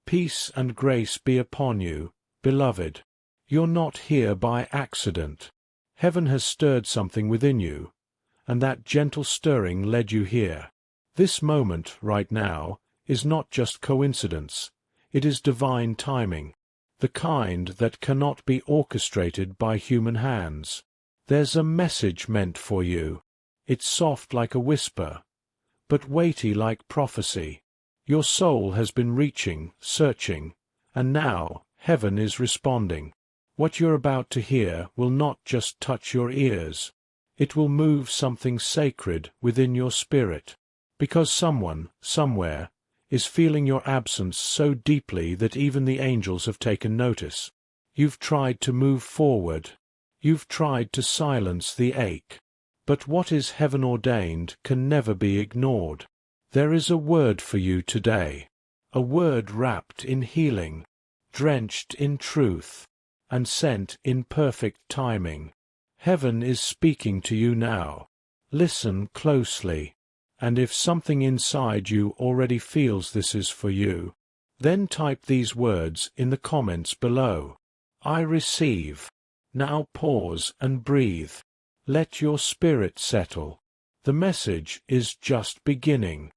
Peace and grace be upon you, beloved. You're not here by accident. Heaven has stirred something within you, and that gentle stirring led you here. This moment, right now, is not just coincidence. It is divine timing, the kind that cannot be orchestrated by human hands. There's a message meant for you. It's soft like a whisper, but weighty like prophecy. Your soul has been reaching, searching, and now heaven is responding. What you're about to hear will not just touch your ears. It will move something sacred within your spirit, because someone, somewhere, is feeling your absence so deeply that even the angels have taken notice. You've tried to move forward. You've tried to silence the ache. But what is heaven ordained can never be ignored. There is a word for you today, a word wrapped in healing, drenched in truth, and sent in perfect timing. Heaven is speaking to you now. Listen closely, and if something inside you already feels this is for you, then type these words in the comments below. I receive. Now pause and breathe. Let your spirit settle. The message is just beginning.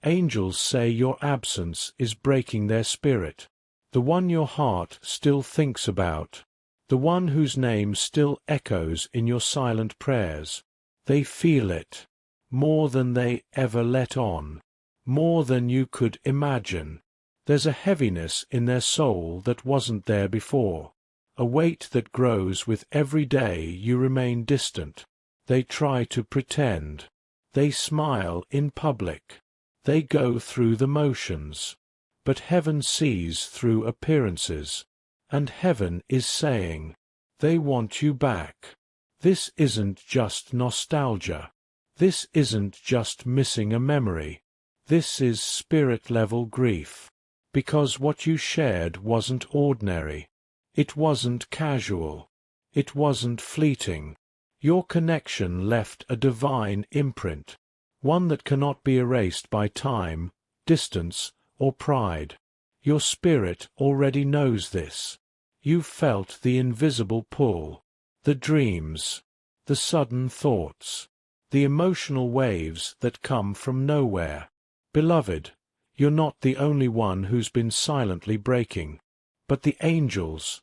Angels say your absence is breaking their spirit, the one your heart still thinks about, the one whose name still echoes in your silent prayers. They feel it, more than they ever let on, more than you could imagine. There's a heaviness in their soul that wasn't there before, a weight that grows with every day you remain distant. They try to pretend. They smile in public. They go through the motions. But heaven sees through appearances. And heaven is saying, they want you back. This isn't just nostalgia. This isn't just missing a memory. This is spirit-level grief. Because what you shared wasn't ordinary. It wasn't casual. It wasn't fleeting. Your connection left a divine imprint, one that cannot be erased by time, distance, or pride. Your spirit already knows this. You've felt the invisible pull, the dreams, the sudden thoughts, the emotional waves that come from nowhere. Beloved, you're not the only one who's been silently breaking. But the angels,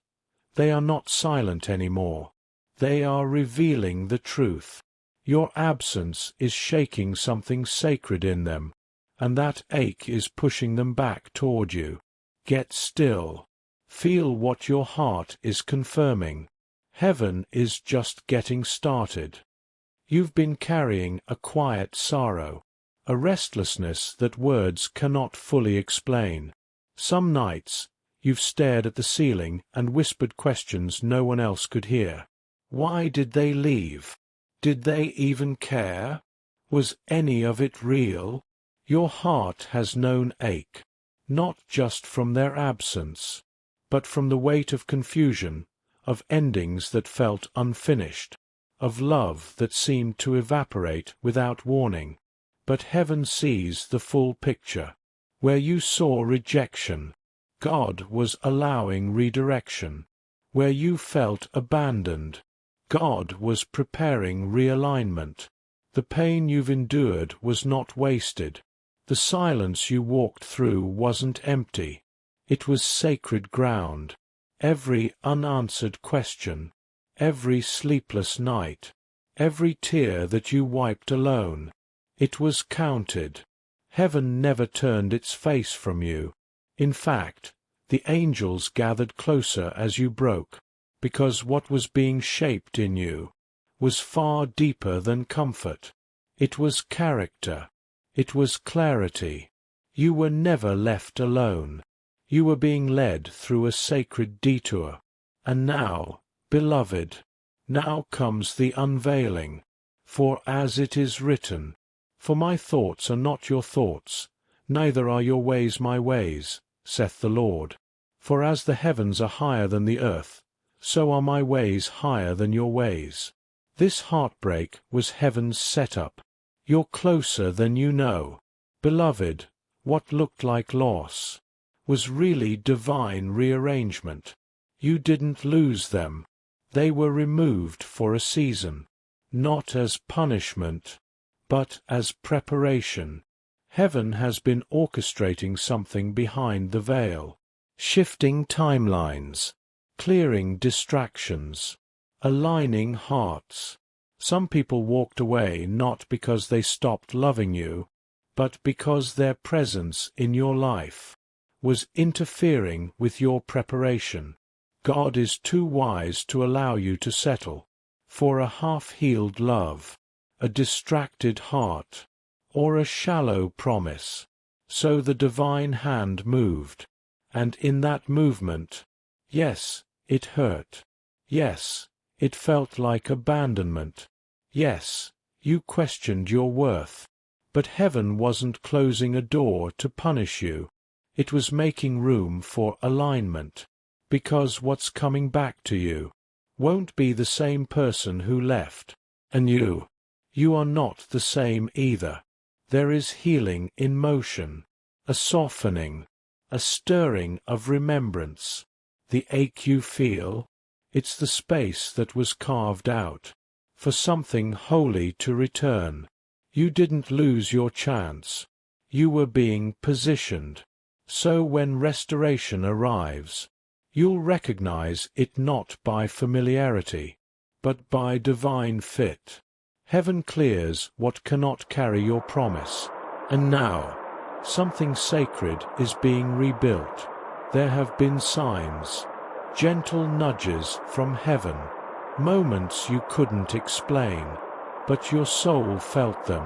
they are not silent anymore. They are revealing the truth. Your absence is shaking something sacred in them, and that ache is pushing them back toward you. Get still. Feel what your heart is confirming. Heaven is just getting started. You've been carrying a quiet sorrow, a restlessness that words cannot fully explain. Some nights, you've stared at the ceiling and whispered questions no one else could hear. Why did they leave? Did they even care? Was any of it real? Your heart has known ache, not just from their absence, but from the weight of confusion, of endings that felt unfinished, of love that seemed to evaporate without warning. But heaven sees the full picture. Where you saw rejection, God was allowing redirection. Where you felt abandoned, God was preparing realignment. The pain you've endured was not wasted. The silence you walked through wasn't empty. It was sacred ground. Every unanswered question, every sleepless night, every tear that you wiped alone, it was counted. Heaven never turned its face from you. In fact, the angels gathered closer as you broke, because what was being shaped in you was far deeper than comfort. It was character. It was clarity. You were never left alone. You were being led through a sacred detour. And now, beloved, now comes the unveiling. For as it is written, for my thoughts are not your thoughts, neither are your ways my ways, saith the Lord. For as the heavens are higher than the earth, so are my ways higher than your ways. This heartbreak was heaven's setup. You're closer than you know. Beloved, what looked like loss, was really divine rearrangement. You didn't lose them. They were removed for a season, not as punishment, but as preparation. Heaven has been orchestrating something behind the veil, shifting timelines, clearing distractions, aligning hearts. Some people walked away not because they stopped loving you, but because their presence in your life was interfering with your preparation. God is too wise to allow you to settle for a half-healed love, a distracted heart, or a shallow promise. So the divine hand moved, and in that movement, yes, it hurt. Yes, it felt like abandonment. Yes, you questioned your worth. But heaven wasn't closing a door to punish you. It was making room for alignment. Because what's coming back to you won't be the same person who left. And you are not the same either. There is healing in motion, a softening, a stirring of remembrance. The ache you feel, it's the space that was carved out for something holy to return. You didn't lose your chance. You were being positioned. So when restoration arrives, you'll recognize it not by familiarity, but by divine fit. Heaven clears what cannot carry your promise. And now, something sacred is being rebuilt. There have been signs, gentle nudges from heaven, moments you couldn't explain, but your soul felt them.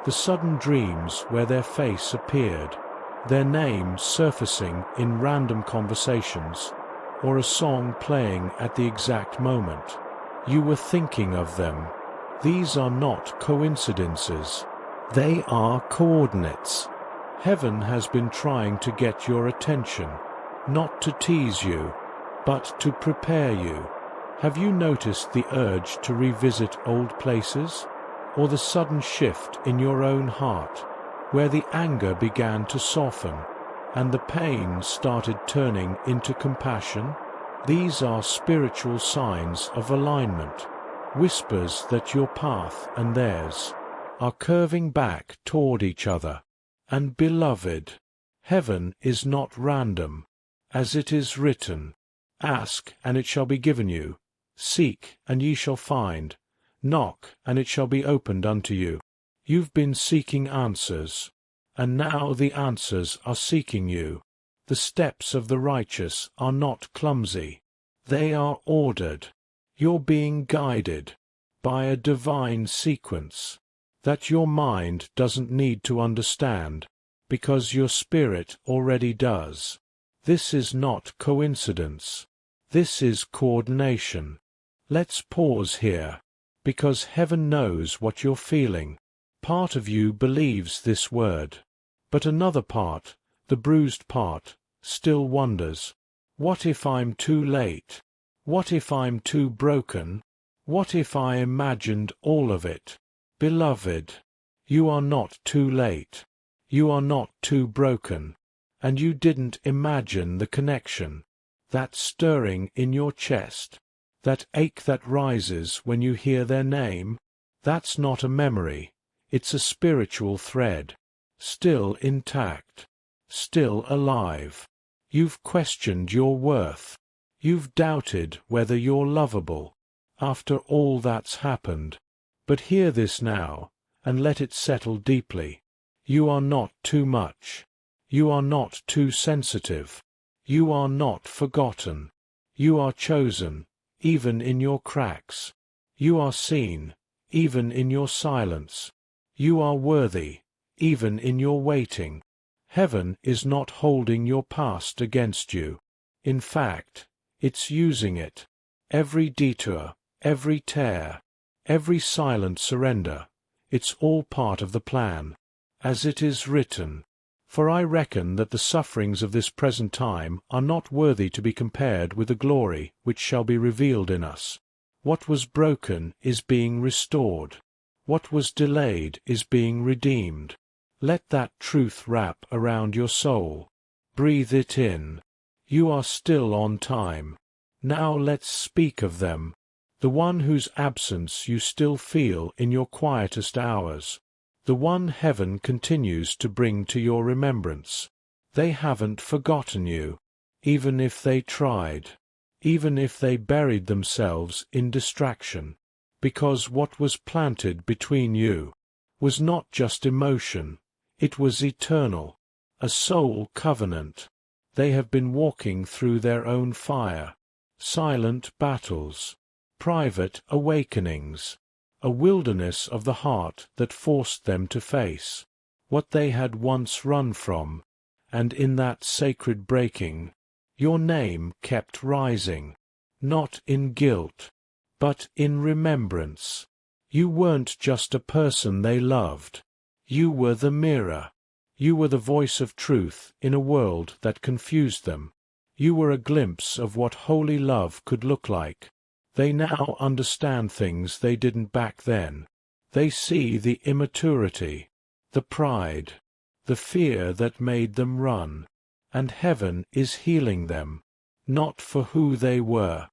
The sudden dreams where their face appeared, their name surfacing in random conversations, or a song playing at the exact moment. You were thinking of them. These are not coincidences. They are coordinates. Heaven has been trying to get your attention, not to tease you, but to prepare you. Have you noticed the urge to revisit old places? Or the sudden shift in your own heart, where the anger began to soften, and the pain started turning into compassion? These are spiritual signs of alignment, whispers that your path and theirs are curving back toward each other. And beloved, heaven is not random, as it is written, "Ask, and it shall be given you. Seek, and ye shall find. Knock, and it shall be opened unto you." You've been seeking answers, and now the answers are seeking you. The steps of the righteous are not clumsy. They are ordered. You're being guided by a divine sequence that your mind doesn't need to understand, because your spirit already does. This is not coincidence. This is coordination. Let's pause here, because heaven knows what you're feeling. Part of you believes this word, but another part, the bruised part, still wonders, what if I'm too late? What if I'm too broken? What if I imagined all of it? Beloved, you are not too late. You are not too broken. And you didn't imagine the connection, that stirring in your chest, that ache that rises when you hear their name. That's not a memory. It's a spiritual thread, still intact, still alive. You've questioned your worth. You've doubted whether you're lovable after all that's happened. But hear this now, and let it settle deeply. You are not too much. You are not too sensitive. You are not forgotten. You are chosen, even in your cracks. You are seen, even in your silence. You are worthy, even in your waiting. Heaven is not holding your past against you. In fact, it's using it. Every detour, every tear, every silent surrender, it's all part of the plan. As it is written, "For I reckon that the sufferings of this present time are not worthy to be compared with the glory which shall be revealed in us." What was broken is being restored. What was delayed is being redeemed. Let that truth wrap around your soul. Breathe it in. You are still on time. Now let's speak of them. The one whose absence you still feel in your quietest hours. The one heaven continues to bring to your remembrance. They haven't forgotten you, even if they tried, even if they buried themselves in distraction, because what was planted between you was not just emotion, it was eternal, a soul covenant. They have been walking through their own fire, silent battles, private awakenings, a wilderness of the heart that forced them to face what they had once run from, and in that sacred breaking, your name kept rising, not in guilt, but in remembrance. You weren't just a person they loved. You were the mirror. You were the voice of truth in a world that confused them. You were a glimpse of what holy love could look like. They now understand things they didn't back then. They see the immaturity, the pride, the fear that made them run, and heaven is healing them, not for who they were,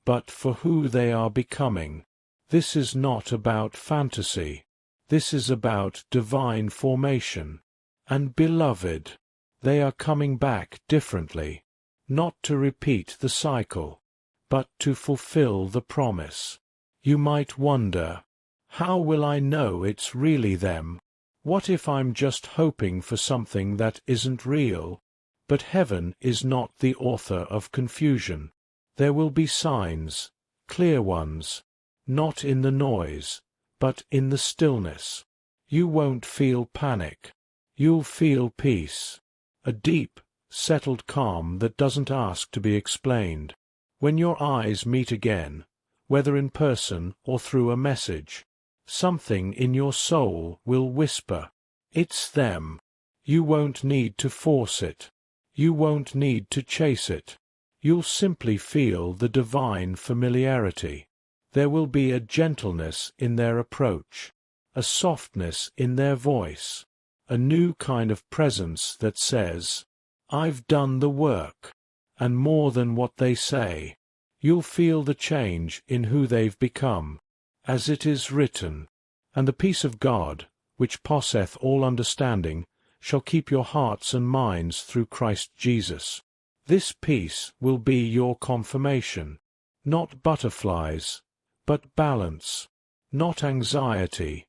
but for who they are becoming. This is not about fantasy. This is about divine formation. And beloved, they are coming back differently, not to repeat the cycle, but to fulfill the promise. You might wonder, how will I know it's really them? What if I'm just hoping for something that isn't real? But heaven is not the author of confusion. There will be signs, clear ones, not in the noise, but in the stillness. You won't feel panic. You'll feel peace, a deep, settled calm that doesn't ask to be explained. When your eyes meet again, whether in person or through a message, something in your soul will whisper, "It's them." You won't need to force it. You won't need to chase it. You'll simply feel the divine familiarity. There will be a gentleness in their approach, a softness in their voice, a new kind of presence that says, "I've done the work," and more than what they say. You'll feel the change in who they've become, as it is written, "And the peace of God, which passeth all understanding, shall keep your hearts and minds through Christ Jesus." This peace will be your confirmation, not butterflies, but balance, not anxiety,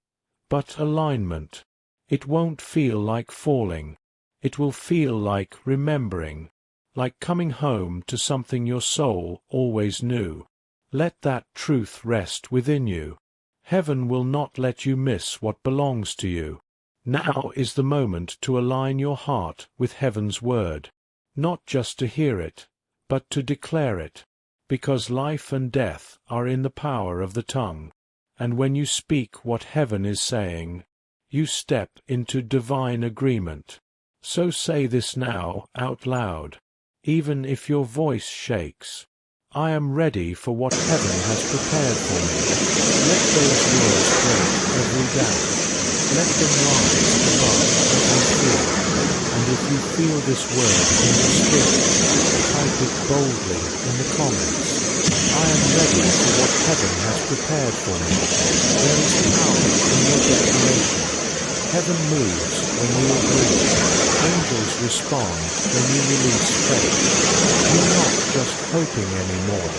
but alignment. It won't feel like falling. It will feel like remembering, like coming home to something your soul always knew. Let that truth rest within you. Heaven will not let you miss what belongs to you. Now is the moment to align your heart with heaven's word, not just to hear it, but to declare it, because life and death are in the power of the tongue, and when you speak what heaven is saying, you step into divine agreement. So say this now out loud, even if your voice shakes. I am ready for what heaven has prepared for me. Let those words break every doubt. Let them rise above every fear. And if you feel this word in your spirit, type it boldly in the comments. I am ready for what heaven has prepared for me. There is power in your declaration. Heaven moves when you agree. Angels respond when you release faith. You're not just hoping anymore.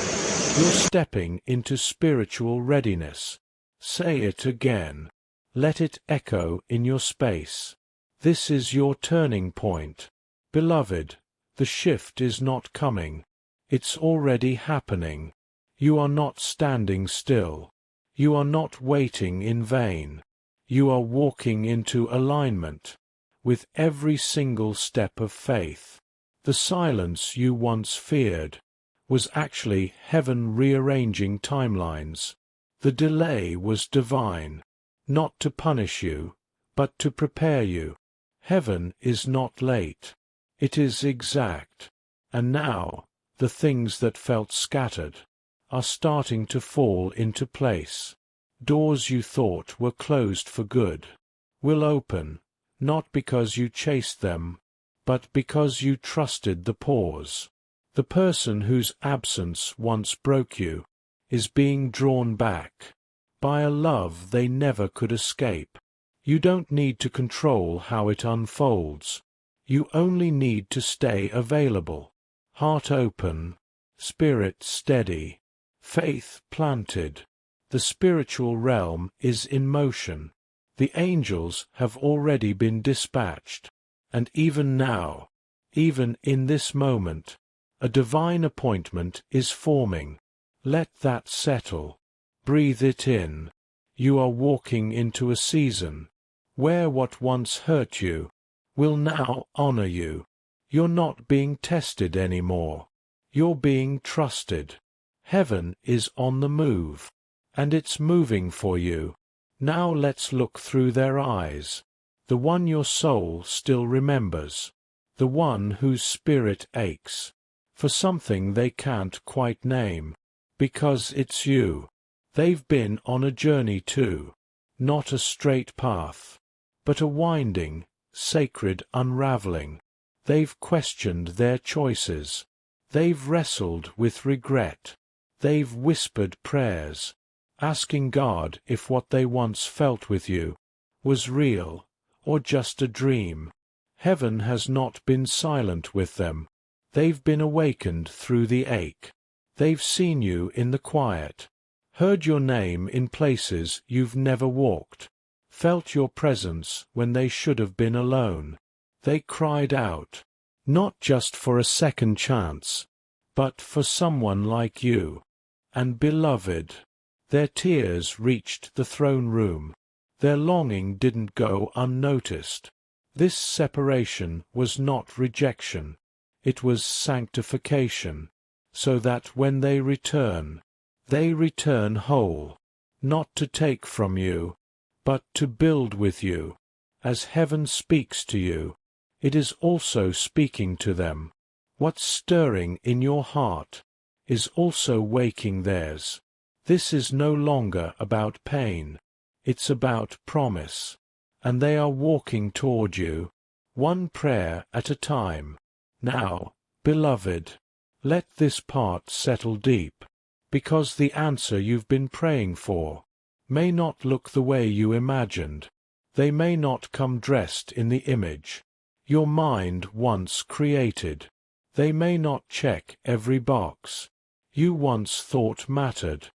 You're stepping into spiritual readiness. Say it again. Let it echo in your space. This is your turning point. Beloved, the shift is not coming. It's already happening. You are not standing still. You are not waiting in vain. You are walking into alignment with every single step of faith. The silence you once feared was actually heaven rearranging timelines. The delay was divine, not to punish you, but to prepare you. Heaven is not late. It is exact. And now, the things that felt scattered are starting to fall into place. Doors you thought were closed for good will open, not because you chased them, but because you trusted the pause. The person whose absence once broke you is being drawn back by a love they never could escape. You don't need to control how it unfolds. You only need to stay available, heart open, spirit steady, faith planted. The spiritual realm is in motion. The angels have already been dispatched, and even now, even in this moment, a divine appointment is forming. Let that settle. Breathe it in. You are walking into a season where what once hurt you will now honor you. You're not being tested anymore. You're being trusted. Heaven is on the move, and it's moving for you. Now let's look through their eyes. The one your soul still remembers. The one whose spirit aches for something they can't quite name. Because it's you. They've been on a journey too. Not a straight path, but a winding, sacred unraveling. They've questioned their choices. They've wrestled with regret. They've whispered prayers, asking God if what they once felt with you was real or just a dream. Heaven has not been silent with them. They've been awakened through the ache. They've seen you in the quiet, heard your name in places you've never walked, felt your presence when they should have been alone. They cried out, not just for a second chance, but for someone like you. And beloved, their tears reached the throne room. Their longing didn't go unnoticed. This separation was not rejection. It was sanctification, so that when they return whole, not to take from you, but to build with you. As heaven speaks to you, it is also speaking to them. What's stirring in your heart is also waking theirs. This is no longer about pain. It's about promise. And they are walking toward you, one prayer at a time. Now, beloved, let this part settle deep, because the answer you've been praying for may not look the way you imagined. They may not come dressed in the image your mind once created. They may not check every box you once thought mattered,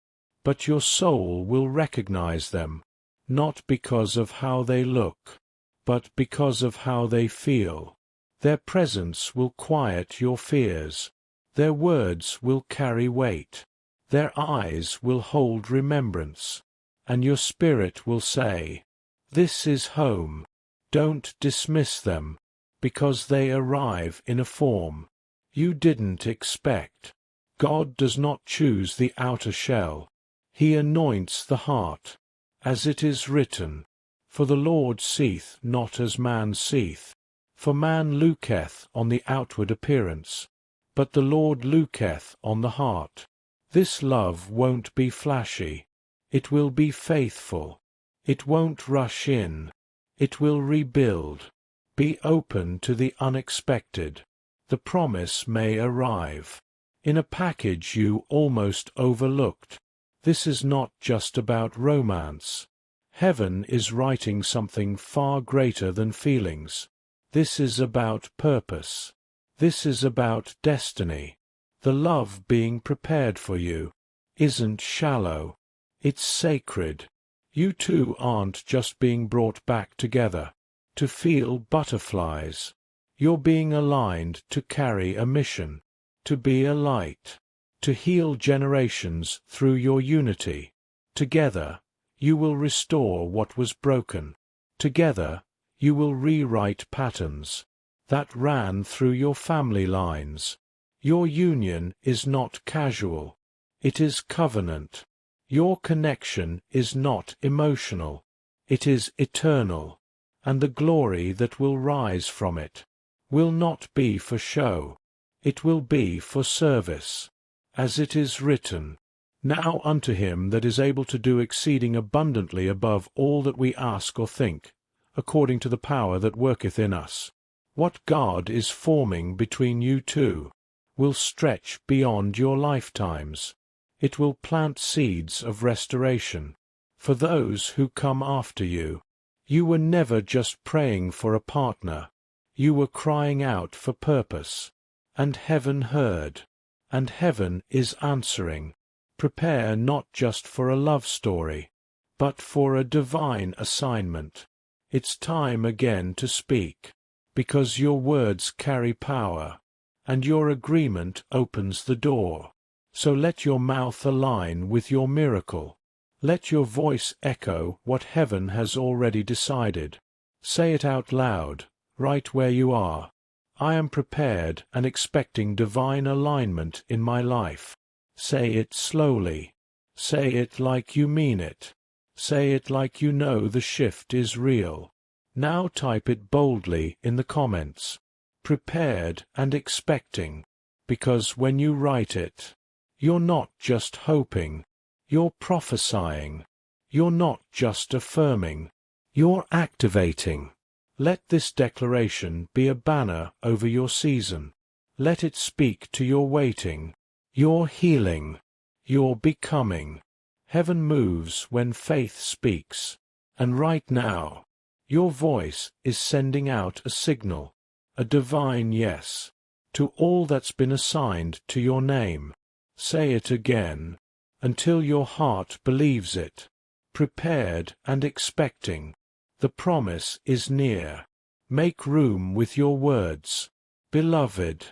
but your soul will recognize them, not because of how they look, but because of how they feel. Their presence will quiet your fears. Their words will carry weight. Their eyes will hold remembrance. And your spirit will say, "This is home." Don't dismiss them, because they arrive in a form you didn't expect. God does not choose the outer shell. He anoints the heart. As it is written, "For the Lord seeth not as man seeth. For man looketh on the outward appearance, but the Lord looketh on the heart." This love won't be flashy. It will be faithful. It won't rush in. It will rebuild. Be open to the unexpected. The promise may arrive in a package you almost overlooked. This is not just about romance. Heaven is writing something far greater than feelings. This is about purpose. This is about destiny. The love being prepared for you isn't shallow. It's sacred. You two aren't just being brought back together to feel butterflies. You're being aligned to carry a mission, to be a light, to heal generations through your unity. Together, you will restore what was broken. Together, you will rewrite patterns that ran through your family lines. Your union is not casual. It is covenant. Your connection is not emotional. It is eternal. And the glory that will rise from it will not be for show. It will be for service. As it is written, "Now unto him that is able to do exceeding abundantly above all that we ask or think, according to the power that worketh in us. What God is forming between you two will stretch beyond your lifetimes. It will plant seeds of restoration for those who come after you. You were never just praying for a partner. You were crying out for purpose. And heaven heard. And heaven is answering. Prepare not just for a love story, but for a divine assignment. It's time again to speak, because your words carry power, and your agreement opens the door. So let your mouth align with your miracle. Let your voice echo what heaven has already decided. Say it out loud, right where you are. I am prepared and expecting divine alignment in my life. Say it slowly. Say it like you mean it. Say it like you know the shift is real. Now type it boldly in the comments. Prepared and expecting. Because when you write it, you're not just hoping. You're prophesying. You're not just affirming. You're activating. Let this declaration be a banner over your season. Let it speak to your waiting, your healing, your becoming. Heaven moves when faith speaks. And right now, your voice is sending out a signal, a divine yes, to all that's been assigned to your name. Say it again, until your heart believes it. Prepared and expecting. The promise is near. Make room with your words. Beloved,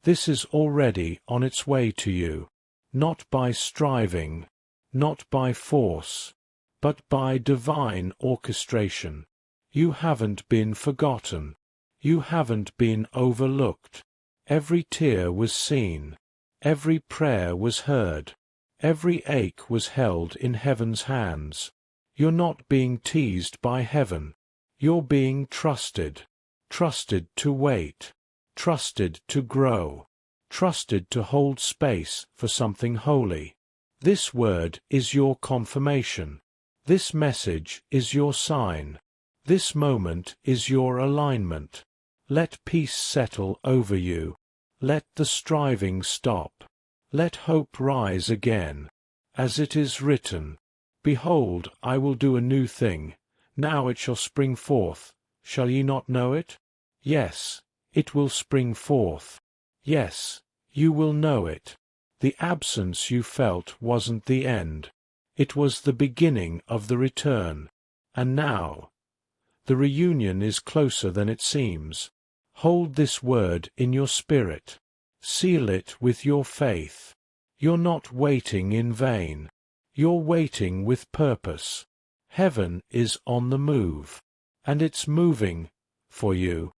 this is already on its way to you, not by striving, not by force, but by divine orchestration. You haven't been forgotten. You haven't been overlooked. Every tear was seen. Every prayer was heard. Every ache was held in heaven's hands. You're not being teased by heaven. You're being trusted. Trusted to wait. Trusted to grow. Trusted to hold space for something holy. This word is your confirmation. This message is your sign. This moment is your alignment. Let peace settle over you. Let the striving stop. Let hope rise again. As it is written, Behold, I will do a new thing. Now it shall spring forth. Shall ye not know it? Yes, it will spring forth. Yes, you will know it. The absence you felt wasn't the end. It was the beginning of the return. And now, the reunion is closer than it seems. Hold this word in your spirit. Seal it with your faith. You're not waiting in vain. You're waiting with purpose. Heaven is on the move, and it's moving for you.